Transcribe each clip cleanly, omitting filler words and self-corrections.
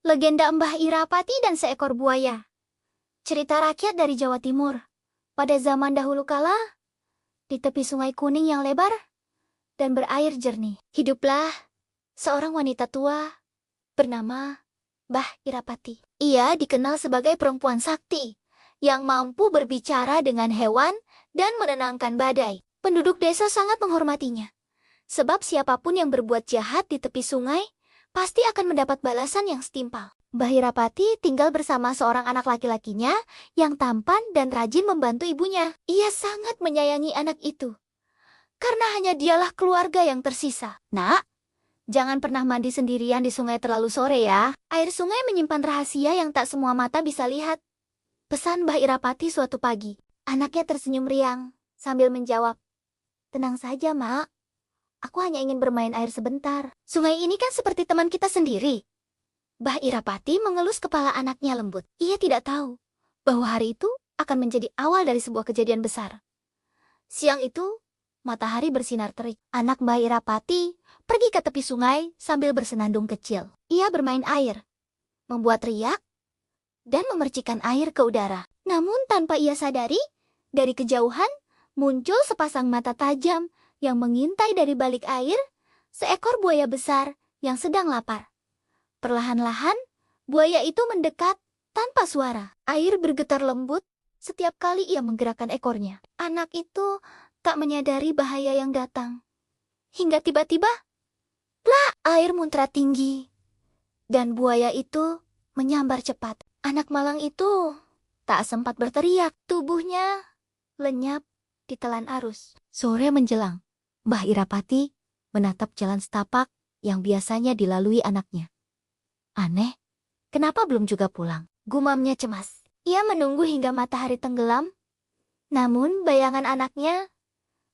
Legenda Mbah Irapati dan seekor buaya. Cerita rakyat dari Jawa Timur. Pada zaman dahulu kala, di tepi sungai kuning yang lebar dan berair jernih, hiduplah seorang wanita tua bernama Mbah Irapati. Ia dikenal sebagai perempuan sakti yang mampu berbicara dengan hewan dan menenangkan badai. Penduduk desa sangat menghormatinya, sebab siapapun yang berbuat jahat di tepi sungai pasti akan mendapat balasan yang setimpal. Mbah Irapati tinggal bersama seorang anak laki-lakinya yang tampan dan rajin membantu ibunya. Ia sangat menyayangi anak itu, karena hanya dialah keluarga yang tersisa. Nak, jangan pernah mandi sendirian di sungai terlalu sore ya. Air sungai menyimpan rahasia yang tak semua mata bisa lihat. Pesan Mbah Irapati suatu pagi. Anaknya tersenyum riang sambil menjawab, "Tenang saja, Mak. Aku hanya ingin bermain air sebentar. Sungai ini kan seperti teman kita sendiri." Mbah Irapati mengelus kepala anaknya lembut. Ia tidak tahu bahwa hari itu akan menjadi awal dari sebuah kejadian besar. Siang itu, matahari bersinar terik. Anak Mbah Irapati pergi ke tepi sungai sambil bersenandung kecil. Ia bermain air, membuat riak, dan memercikan air ke udara. Namun tanpa ia sadari, dari kejauhan muncul sepasang mata tajam yang mengintai dari balik air, seekor buaya besar yang sedang lapar. Perlahan-lahan, buaya itu mendekat tanpa suara. Air bergetar lembut setiap kali ia menggerakkan ekornya. Anak itu tak menyadari bahaya yang datang. Hingga tiba-tiba, plak, air muncrat tinggi. Dan buaya itu menyambar cepat. Anak malang itu tak sempat berteriak. Tubuhnya lenyap ditelan arus. Sore menjelang, Mbah Irapati menatap jalan setapak yang biasanya dilalui anaknya. Aneh, kenapa belum juga pulang? Gumamnya cemas. Ia menunggu hingga matahari tenggelam, namun bayangan anaknya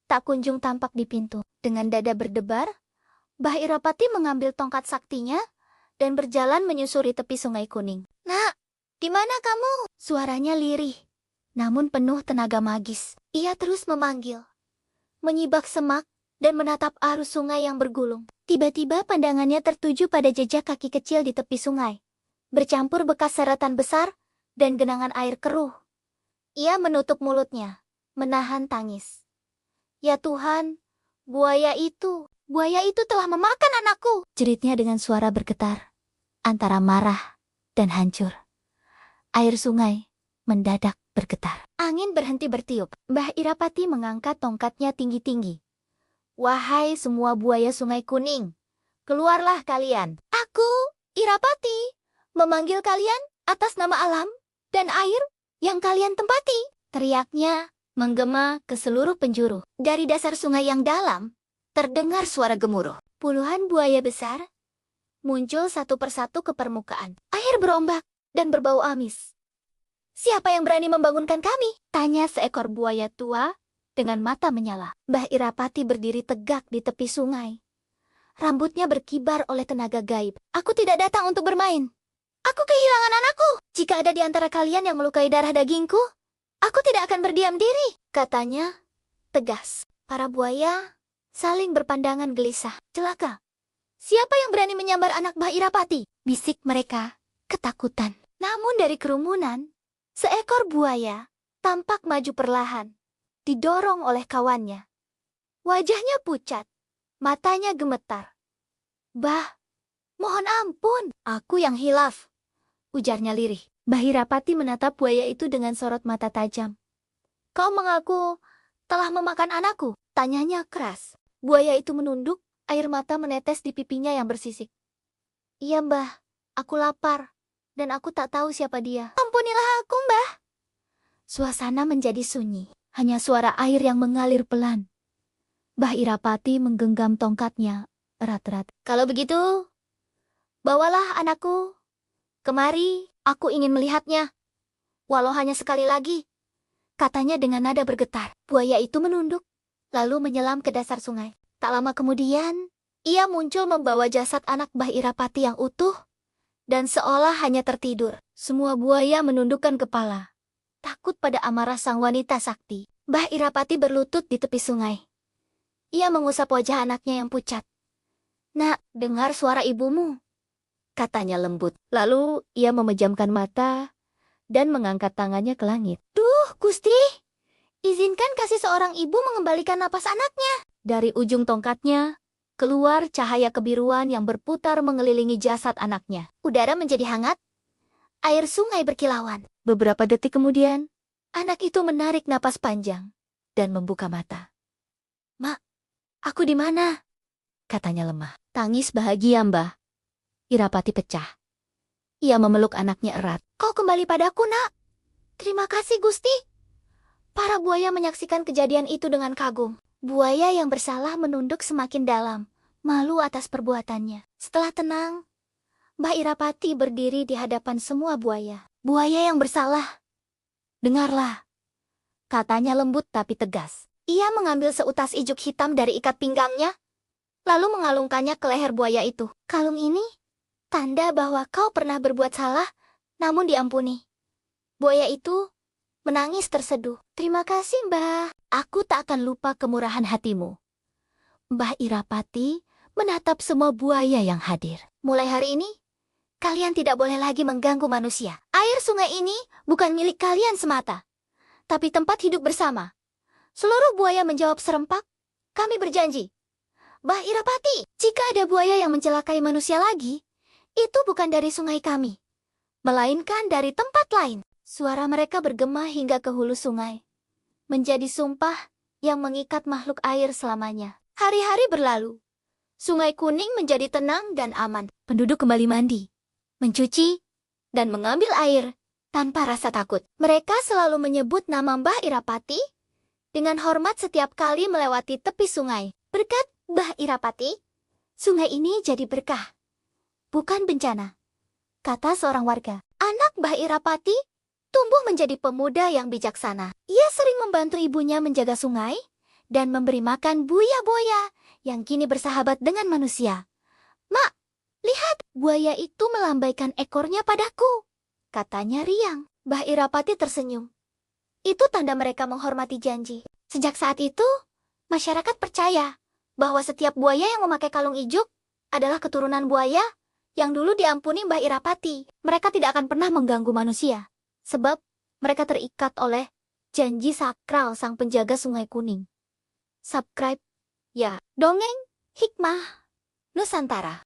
tak kunjung tampak di pintu. Dengan dada berdebar, Mbah Irapati mengambil tongkat saktinya dan berjalan menyusuri tepi sungai kuning. "Nak, di mana kamu?" Suaranya lirih, namun penuh tenaga magis. Ia terus memanggil, menyibak semak, dan menatap arus sungai yang bergulung. Tiba-tiba pandangannya tertuju pada jejak kaki kecil di tepi sungai, bercampur bekas seretan besar dan genangan air keruh. Ia menutup mulutnya, menahan tangis. "Ya Tuhan, buaya itu telah memakan anakku!" jeritnya dengan suara bergetar, antara marah dan hancur. Air sungai mendadak bergetar. Angin berhenti bertiup. Mbah Irapati mengangkat tongkatnya tinggi-tinggi. "Wahai semua buaya sungai kuning, keluarlah kalian. Aku, Irapati, memanggil kalian atas nama alam dan air yang kalian tempati." Teriaknya menggema ke seluruh penjuru. Dari dasar sungai yang dalam, terdengar suara gemuruh. Puluhan buaya besar muncul satu persatu ke permukaan. Air berombak dan berbau amis. "Siapa yang berani membangunkan kami?" tanya seekor buaya tua dengan mata menyala. Mbah Irapati berdiri tegak di tepi sungai. Rambutnya berkibar oleh tenaga gaib. "Aku tidak datang untuk bermain. Aku kehilangan anakku. Jika ada di antara kalian yang melukai darah dagingku, aku tidak akan berdiam diri," katanya tegas. Para buaya saling berpandangan gelisah. "Celaka. Siapa yang berani menyambar anak Mbah Irapati?" bisik mereka ketakutan. Namun dari kerumunan, seekor buaya tampak maju perlahan, didorong oleh kawannya. Wajahnya pucat, matanya gemetar. "Bah, mohon ampun, aku yang hilaf," ujarnya lirih. Mbah Irapati menatap buaya itu dengan sorot mata tajam. "Kau mengaku telah memakan anakku?" tanyanya keras. Buaya itu menunduk, air mata menetes di pipinya yang bersisik. "Iya, Mbah, aku lapar, dan aku tak tahu siapa dia." "Ampunilah aku, Mbah." Suasana menjadi sunyi, hanya suara air yang mengalir pelan. Mbah Irapati menggenggam tongkatnya erat-erat. "Kalau begitu, bawalah anakku kemari, aku ingin melihatnya. Walau hanya sekali lagi," katanya dengan nada bergetar. Buaya itu menunduk, lalu menyelam ke dasar sungai. Tak lama kemudian, ia muncul membawa jasad anak Mbah Irapati yang utuh, dan seolah hanya tertidur. Semua buaya menundukkan kepala, takut pada amarah sang wanita sakti. Mbah Irapati berlutut di tepi sungai. Ia mengusap wajah anaknya yang pucat. "Nak, dengar suara ibumu. katanya lembut. Lalu ia memejamkan mata dan mengangkat tangannya ke langit. Duh, Gusti, izinkan kasih seorang ibu mengembalikan napas anaknya. Dari ujung tongkatnya, keluar cahaya kebiruan yang berputar mengelilingi jasad anaknya. Udara menjadi hangat, air sungai berkilauan. Beberapa detik kemudian, anak itu menarik napas panjang dan membuka mata. "Mak, aku di mana?" katanya lemah. Tangis bahagia, Mbah. Irapati pecah. Ia memeluk anaknya erat. "Kau kembali padaku, Nak." "Terima kasih, Gusti." Para buaya menyaksikan kejadian itu dengan kagum. Buaya yang bersalah menunduk semakin dalam, malu atas perbuatannya. Setelah tenang, Mbah Irapati berdiri di hadapan semua buaya. "Buaya yang bersalah, dengarlah," katanya lembut tapi tegas. Ia mengambil seutas ijuk hitam dari ikat pinggangnya, lalu mengalungkannya ke leher buaya itu. "Kalung ini tanda bahwa kau pernah berbuat salah, namun diampuni." Buaya itu menangis terseduh. "Terima kasih, Mbah. Aku tak akan lupa kemurahan hatimu." Mbah Irapati menatap semua buaya yang hadir. "Mulai hari ini, kalian tidak boleh lagi mengganggu manusia. Air sungai ini bukan milik kalian semata, tapi tempat hidup bersama." Seluruh buaya menjawab serempak, "Kami berjanji." "Mbah Irapati, jika ada buaya yang mencelakai manusia lagi, itu bukan dari sungai kami, melainkan dari tempat lain." Suara mereka bergema hingga ke hulu sungai, menjadi sumpah yang mengikat makhluk air selamanya. Hari-hari berlalu. Sungai Kuning menjadi tenang dan aman. Penduduk kembali mandi, mencuci, dan mengambil air tanpa rasa takut. Mereka selalu menyebut nama Mbah Irapati dengan hormat setiap kali melewati tepi sungai. "Berkat Mbah Irapati, sungai ini jadi berkah, bukan bencana," kata seorang warga. Anak Mbah Irapati tumbuh menjadi pemuda yang bijaksana. Ia sering membantu ibunya menjaga sungai dan memberi makan buaya-buaya yang kini bersahabat dengan manusia. "Mak, lihat, buaya itu melambaikan ekornya padaku," katanya riang. Mbah Irapati tersenyum. Itu tanda mereka menghormati janji. Sejak saat itu, masyarakat percaya bahwa setiap buaya yang memakai kalung ijuk adalah keturunan buaya yang dulu diampuni Mbah Irapati. Mereka tidak akan pernah mengganggu manusia, sebab mereka terikat oleh janji sakral sang penjaga Sungai Kuning. Subscribe ya, Dongeng Hikmah Nusantara.